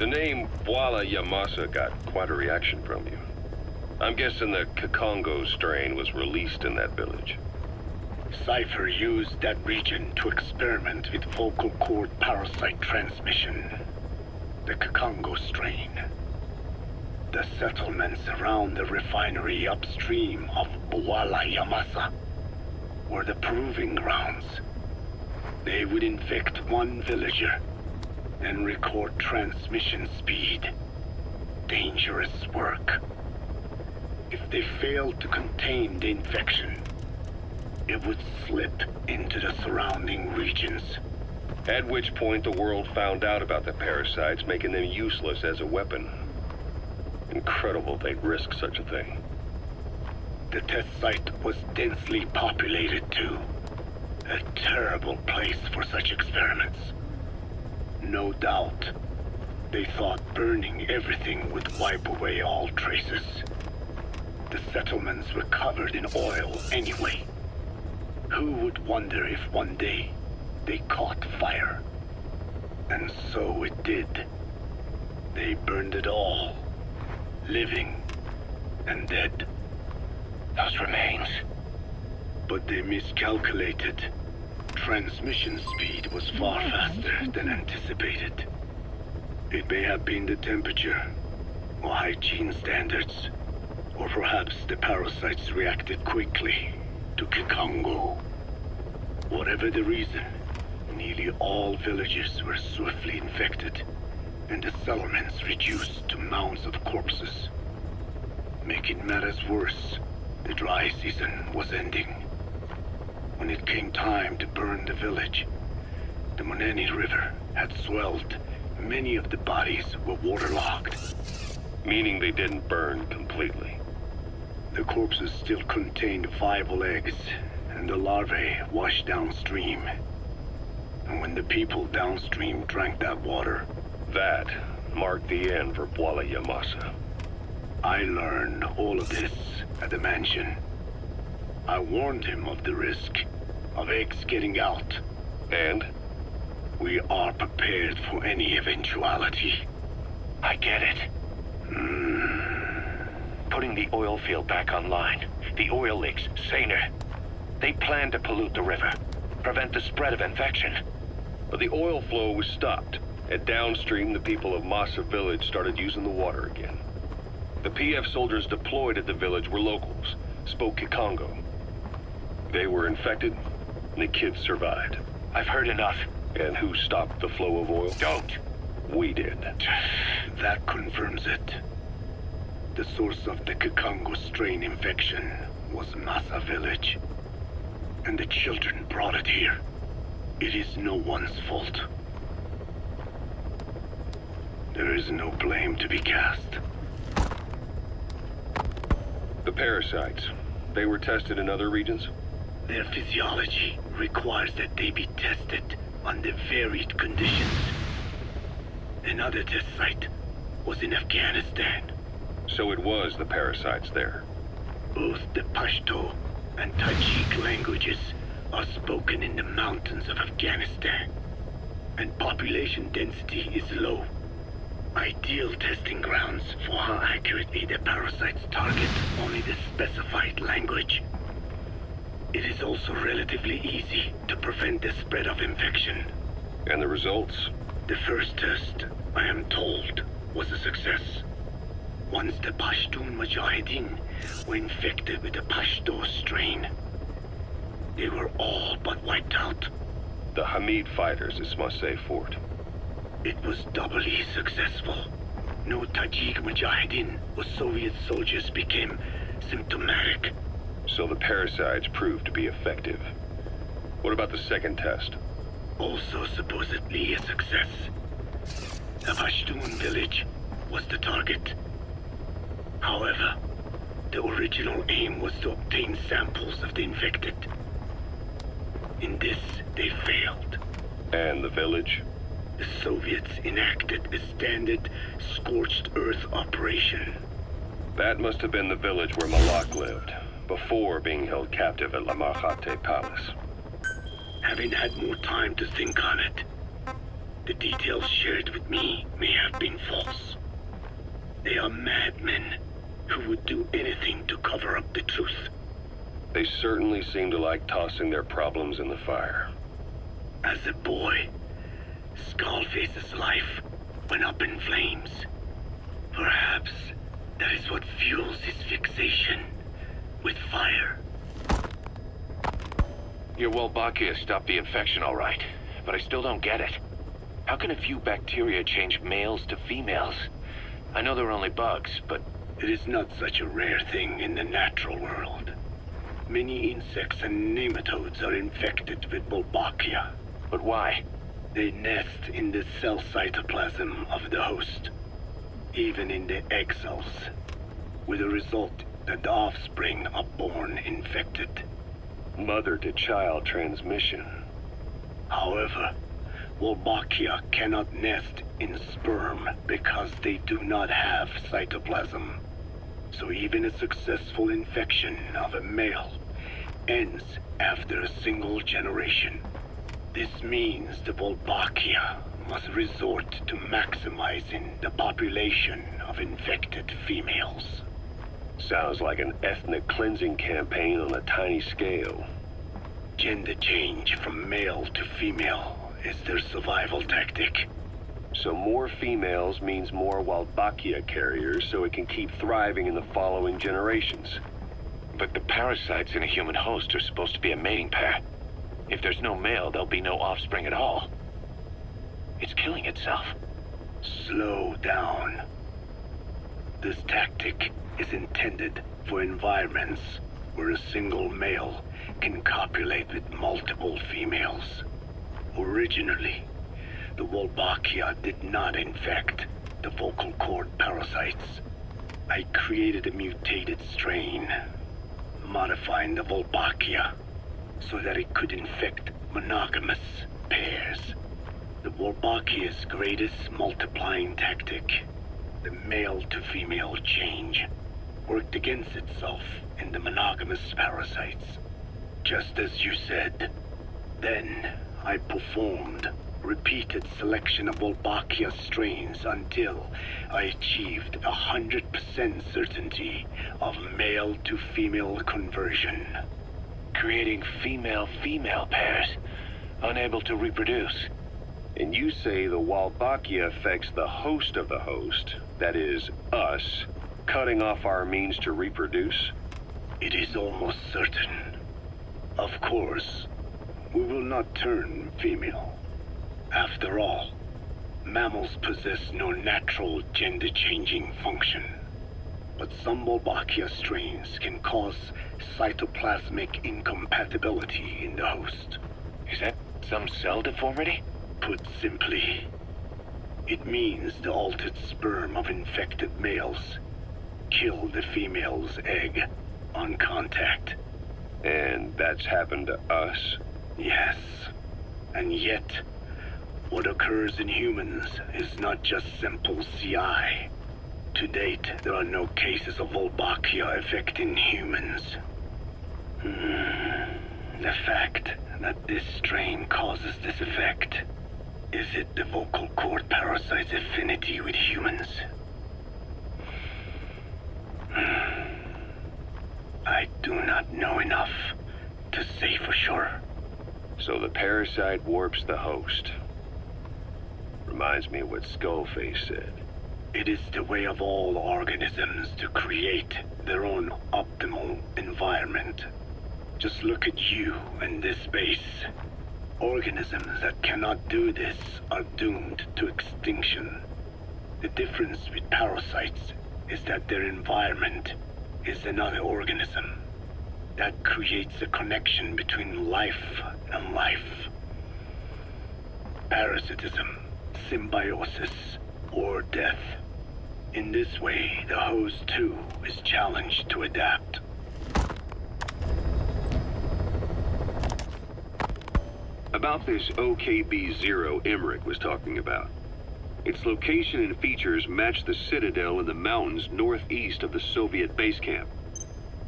The name Bwala Yamasa got quite a reaction from you. I'm guessing the Kikongo strain was released in that village. Cypher used that region to experiment with vocal cord parasite transmission. The Kikongo strain. The settlements around the refinery upstream of Bwala Yamasa were the proving grounds. They would infect one villager and record transmission speed. Dangerous work. If they failed to contain the infection, it would slip into the surrounding regions. At which point the world found out about the parasites, making them useless as a weapon. Incredible they'd risk such a thing. The test site was densely populated too. A terrible place for such experiments. No doubt, they thought burning everything would wipe away all traces. The settlements were covered in oil anyway. Who would wonder if one day they caught fire? And so it did. They burned it all, living and dead. Those remains. But they miscalculated. Transmission speed was far faster than anticipated. It may have been the temperature, or hygiene standards, or perhaps the parasites reacted quickly to Kikongo. Whatever the reason, nearly all villages were swiftly infected, and the settlements reduced to mounds of corpses. Making matters worse, the dry season was ending. When it came time to burn the village, the Moneni River had swelled. Many of the bodies were waterlogged. Meaning they didn't burn completely. The corpses still contained viable eggs, and the larvae washed downstream. And when the people downstream drank that water, that marked the end for Bwala Yamasa. I learned all of this at the mansion. I warned him of the risk of eggs getting out. And? We are prepared for any eventuality. I get it. Putting the oil field back online. The oil leaks, saner. They plan to pollute the river, prevent the spread of infection. But the oil flow was stopped, and downstream the people of Masa village started using the water again. The PF soldiers deployed at the village were locals, spoke Kikongo. They were infected, and the kids survived. I've heard enough. And who stopped the flow of oil? Don't. We did. That confirms it. The source of the Kikongo strain infection was Masa village. And the children brought it here. It is no one's fault. There is no blame to be cast. The parasites, they were tested in other regions? Their physiology requires that they be tested under varied conditions. Another test site was in Afghanistan. So it was the parasites there. Both the Pashto and Tajik languages are spoken in the mountains of Afghanistan, and population density is low. Ideal testing grounds for how accurately the parasites target only the specified language. It is also relatively easy to prevent the spread of infection. And the results? The first test, I am told, was a success. Once the Pashtun Mujahideen were infected with the Pashto strain, they were all but wiped out. The Hamid fighters at Smasei Fort. It was doubly successful. No Tajik Mujahideen or Soviet soldiers became symptomatic. So the parasites proved to be effective. What about the second test? Also supposedly a success. The Pashtun village was the target. However, the original aim was to obtain samples of the infected. In this, they failed. And the village? The Soviets enacted a standard scorched earth operation. That must have been the village where Malak lived, before being held captive at La Marjate Palace. Having had more time to think on it, the details shared with me may have been false. They are madmen who would do anything to cover up the truth. They certainly seem to like tossing their problems in the fire. As a boy, Skullface's life went up in flames. Perhaps that is what fuels his fixation with fire. Your Wolbachia stopped the infection all right, but I still don't get it. How can a few bacteria change males to females? I know they're only bugs, but... It is not such a rare thing in the natural world. Many insects and nematodes are infected with Wolbachia. But why? They nest in the cell cytoplasm of the host, even in the egg cells, with the result that the offspring are born infected. Mother-to-child transmission. However, Wolbachia cannot nest in sperm because they do not have cytoplasm. So even a successful infection of a male ends after a single generation. This means the Wolbachia must resort to maximizing the population of infected females. Sounds like an ethnic cleansing campaign on a tiny scale. Gender change from male to female is their survival tactic. So more females means more Wolbachia carriers, so it can keep thriving in the following generations. But the parasites in a human host are supposed to be a mating pair. If there's no male, there'll be no offspring at all. It's killing itself. Slow down. This tactic is intended for environments where a single male can copulate with multiple females. Originally, the Wolbachia did not infect the vocal cord parasites. I created a mutated strain, modifying the Wolbachia so that it could infect monogamous pairs. The Wolbachia's greatest multiplying tactic, the male-to-female change, worked against itself in the monogamous parasites. Just as you said. Then, I performed repeated selection of Wolbachia strains until I achieved 100% certainty of male-to-female conversion. Creating female-female pairs, unable to reproduce. And you say the Wolbachia affects the host of the host, that is, us, cutting off our means to reproduce? It is almost certain. Of course, we will not turn female. After all, mammals possess no natural gender-changing function. But some Wolbachia strains can cause cytoplasmic incompatibility in the host. Is that some cell deformity? Put simply, it means the altered sperm of infected males kill the female's egg on contact. And that's happened to us? Yes. And yet, what occurs in humans is not just simple CI. To date, there are no cases of Wolbachia affecting humans. The fact that this strain causes this effect, is it the vocal cord parasite's affinity with humans? I do not know enough to say for sure. So the parasite warps the host. Reminds me of what Skullface said. It is the way of all organisms to create their own optimal environment. Just look at you and this base. Organisms that cannot do this are doomed to extinction. The difference with parasites is that their environment is another organism. That creates a connection between life and life. Parasitism, symbiosis, or death. In this way, the host too is challenged to adapt. About this OKB-0 Emmerich was talking about. Its location and features match the citadel in the mountains northeast of the Soviet base camp.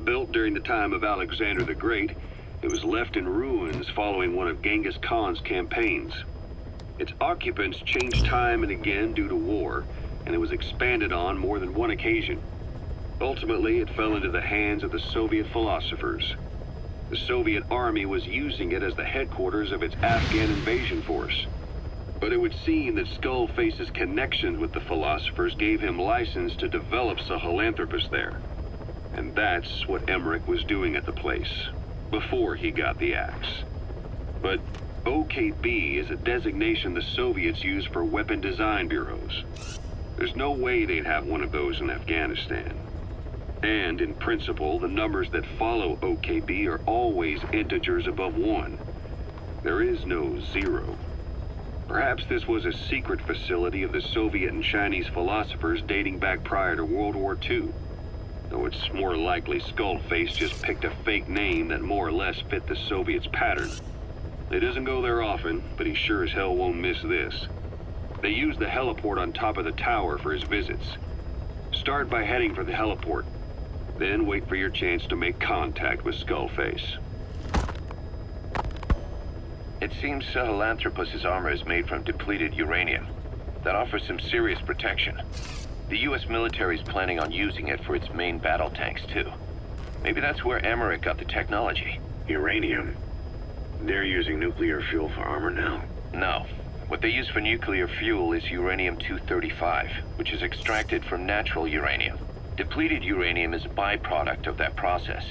Built during the time of Alexander the Great, it was left in ruins following one of Genghis Khan's campaigns. Its occupants changed time and again due to war, and it was expanded on more than one occasion. Ultimately, it fell into the hands of the Soviet philosophers. The Soviet army was using it as the headquarters of its Afghan invasion force. But it would seem that Skullface's connections with the philosophers gave him license to develop Sahelanthropus there. And that's what Emmerich was doing at the place, before he got the axe. But OKB is a designation the Soviets use for weapon design bureaus. There's no way they'd have one of those in Afghanistan. And in principle, the numbers that follow OKB are always integers above 1. There is no 0. Perhaps this was a secret facility of the Soviet and Chinese philosophers dating back prior to World War II. Though it's more likely Skullface just picked a fake name that more or less fit the Soviets' pattern. He doesn't go there often, but he sure as hell won't miss this. They use the heliport on top of the tower for his visits. Start by heading for the heliport. Then wait for your chance to make contact with Skullface. It seems Sahelanthropus's armor is made from depleted uranium. That offers some serious protection. The US military is planning on using it for its main battle tanks, too. Maybe that's where Emmerich got the technology. Uranium. They're using nuclear fuel for armor now. No. What they use for nuclear fuel is uranium-235, which is extracted from natural uranium. Depleted uranium is a byproduct of that process.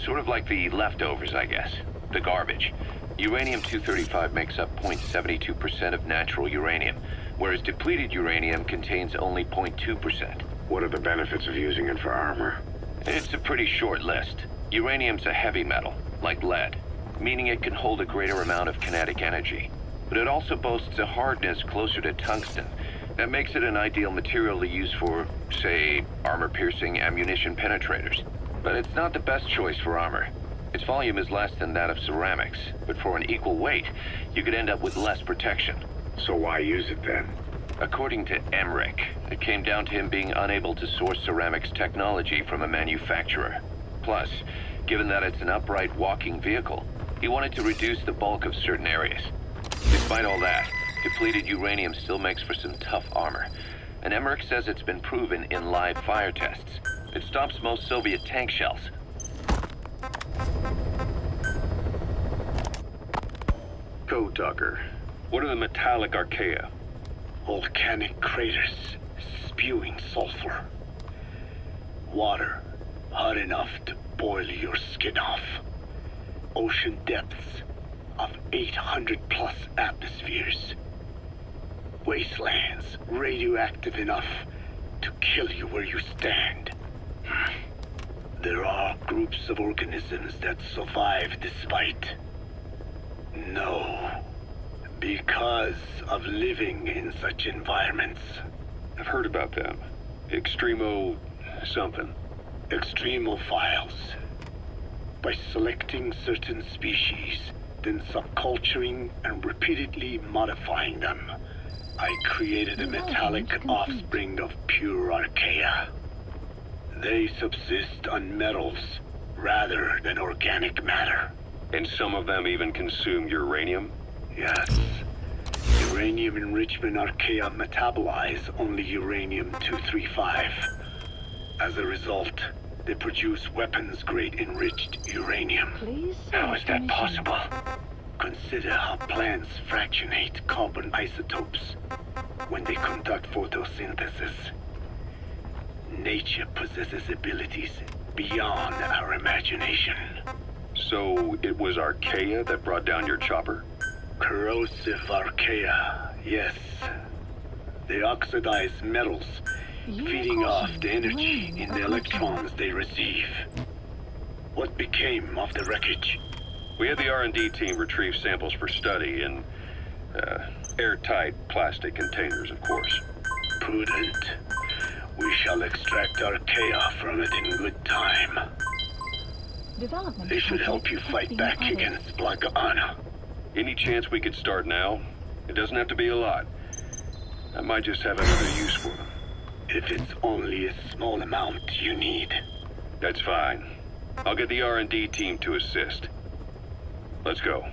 Sort of like the leftovers, I guess. The garbage. Uranium-235 makes up 0.72% of natural uranium, whereas depleted uranium contains only 0.2%. What are the benefits of using it for armor? It's a pretty short list. Uranium's a heavy metal, like lead, meaning it can hold a greater amount of kinetic energy. But it also boasts a hardness closer to tungsten. That makes it an ideal material to use for, say, armor-piercing ammunition penetrators. But it's not the best choice for armor. Its volume is less than that of ceramics, but for an equal weight, you could end up with less protection. So why use it then? According to Emmerich, it came down to him being unable to source ceramics technology from a manufacturer. Plus, given that it's an upright walking vehicle, he wanted to reduce the bulk of certain areas. Despite all that, depleted uranium still makes for some tough armor, and Emmerich says it's been proven in live fire tests. It stops most Soviet tank shells. Code Talker, what are the metallic archaea? Volcanic craters spewing sulfur. Water hot enough to boil your skin off. Ocean depths of 800 plus atmospheres. Wastelands radioactive enough to kill you where you stand. There are groups of organisms that survive despite. No. Because of living in such environments. I've heard about them. Extremo... something. Extremophiles. By selecting certain species, then subculturing and repeatedly modifying them, I created a metallic offspring of pure archaea. They subsist on metals rather than organic matter. And some of them even consume uranium? Yes. Uranium enrichment archaea metabolize only uranium-235. As a result, they produce weapons-grade enriched uranium. How is that possible? Consider how plants fractionate carbon isotopes when they conduct photosynthesis. Nature possesses abilities beyond our imagination. So it was archaea that brought down your chopper? Corrosive archaea, yes. They oxidize metals, feeding off the energy in the electrons they receive. What became of the wreckage? We had the R&D team retrieve samples for study in airtight plastic containers, of course. Prudent. We shall extract archaea from it in good time. They should help you fight back against Black Anna. Any chance we could start now? It doesn't have to be a lot. I might just have another use for them. If it's only a small amount you need. That's fine. I'll get the R&D team to assist. Let's go.